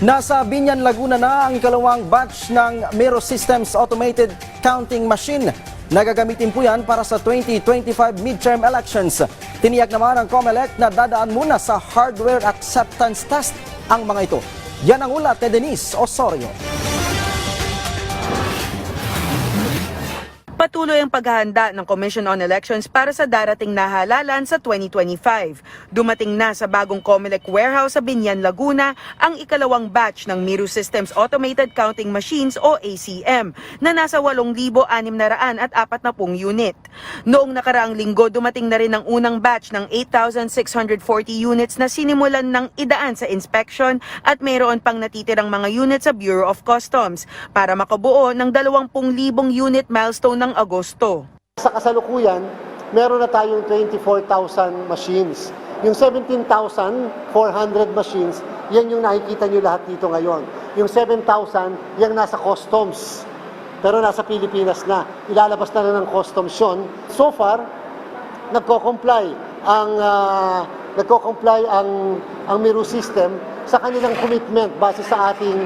Nasa Binyan, Laguna na ang ikalawang batch ng Miro Systems Automated Counting Machine. Nagagamitin po yan para sa 2025 midterm elections. Tiniyak naman ng COMELEC na dadaan muna sa hardware acceptance test ang mga ito. Yan ang ulat ni Denise Osorio. Patuloy ang paghahanda ng Commission on Elections para sa darating na halalan sa 2025. Dumating na sa bagong COMELEC warehouse sa Binyan, Laguna ang ikalawang batch ng Miro Systems Automated Counting Machines o ACM na nasa 8,640 unit. Noong nakaraang linggo, dumating na rin ang unang batch ng 8,640 units na sinimulan ng idaan sa inspection at mayroon pang natitirang mga units sa Bureau of Customs para makabuo ng 20,000 unit milestone ng Agosto. Sa kasalukuyan, meron na tayong 24,000 machines. Yung 17,400 machines, yan yung nakikita nyo lahat dito ngayon. Yung 7,000, yung nasa customs. Pero nasa Pilipinas na. Ilalabas na ng customs yun. So far, nagko-comply ang Miro system sa kanilang commitment base sa ating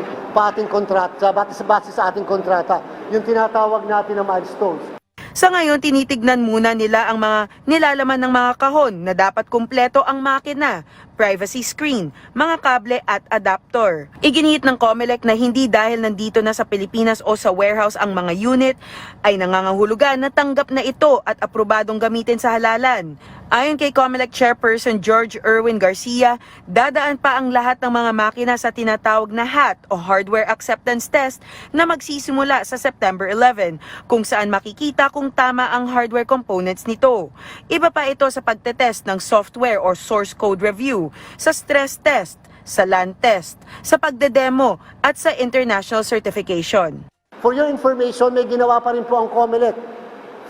kontrata, base sa ating kontrata, yung tinatawag natin na milestones. Sa ngayon, tinitignan muna nila ang mga nilalaman ng mga kahon na dapat kumpleto ang makina, privacy screen, mga kable at adapter. Iginiit ng COMELEC na hindi dahil nandito na sa Pilipinas o sa warehouse ang mga unit, ay nangangahulugan na tanggap na ito at aprobadong gamitin sa halalan. Ayon kay COMELEC Chairperson George Erwin Garcia, dadaan pa ang lahat ng mga makina sa tinatawag na HAT o Hardware Acceptance Test na magsisimula sa September 11, kung saan makikita kung tama ang hardware components nito. Iba pa ito sa pagtetest ng software or source code review, sa stress test, sa LAN test, sa pagdedemo at sa international certification. For your information, may ginawa pa rin po ang COMELEC.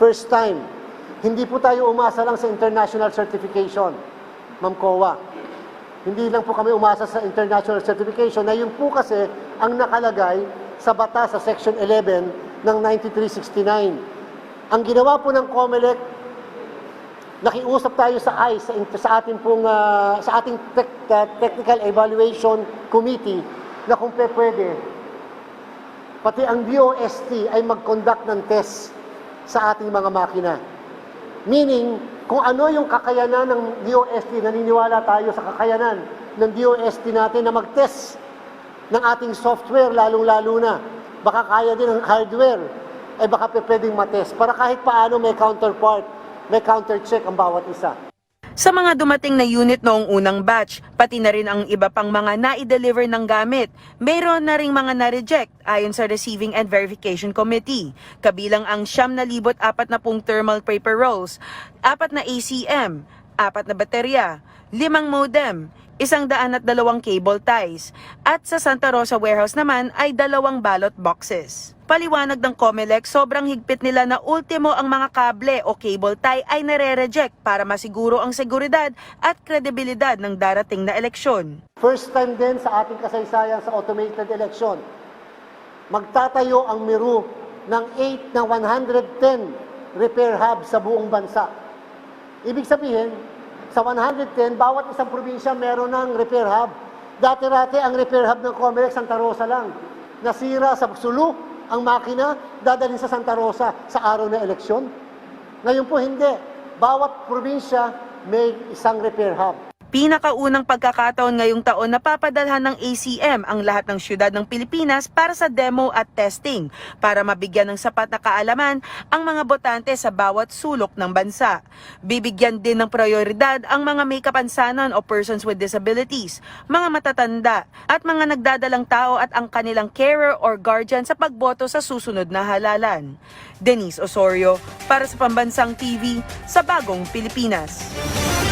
First time. Hindi po tayo umasa lang sa international certification, Ma'am COA. Hindi lang po kami umasa sa international certification na yun po kasi ang nakalagay sa batas sa Section 11 ng 9369. Ang ginawa po ng COMELEC, nakiusap tayo sa ICE, sa ating Technical Evaluation Committee na kung pwede, pati ang DOST ay mag-conduct ng test sa ating mga makina. Meaning, kung ano yung kakayanan ng DOST, naniniwala tayo sa kakayanan ng DOST natin na mag-test ng ating software, lalong-lalo na. Baka kaya din ang hardware, ay baka pwedeng matest para kahit paano may counterpart, may counter-check ang bawat isa. Sa mga dumating na unit noong unang batch, pati na rin ang iba pang mga na-deliver ng gamit, mayroon na ring mga na-reject ayon sa Receiving and Verification Committee. Kabilang ang 9,040 thermal paper rolls, 4 na ACM, 4 na baterya, 5 modem, 102 cable ties, at sa Santa Rosa warehouse naman ay 2 ballot boxes. Paliwanag ng COMELEC, sobrang higpit nila na ultimo ang mga kable o cable tie ay nare-reject para masiguro ang seguridad at kredibilidad ng darating na eleksyon. First time din sa ating kasaysayan sa automated election, magtatayo ang Miro ng 110 repair hubs sa buong bansa. Ibig sabihin, sa 110, bawat isang probinsya meron ng repair hub. Dati-rati ang repair hub ng COMELEC, Santa Rosa lang. Nasira sa Sulu, ang makina, dadalhin sa Santa Rosa sa araw na eleksyon. Ngayon po hindi. Bawat probinsya may isang repair hub. Pinakaunang pagkakataon ngayong taon na papadalhan ng ACM ang lahat ng syudad ng Pilipinas para sa demo at testing para mabigyan ng sapat na kaalaman ang mga botante sa bawat sulok ng bansa. Bibigyan din ng prioridad ang mga may kapansanan o persons with disabilities, mga matatanda at mga nagdadalang tao at ang kanilang carer or guardian sa pagboto sa susunod na halalan. Denise Osorio para sa Pambansang TV sa Bagong Pilipinas.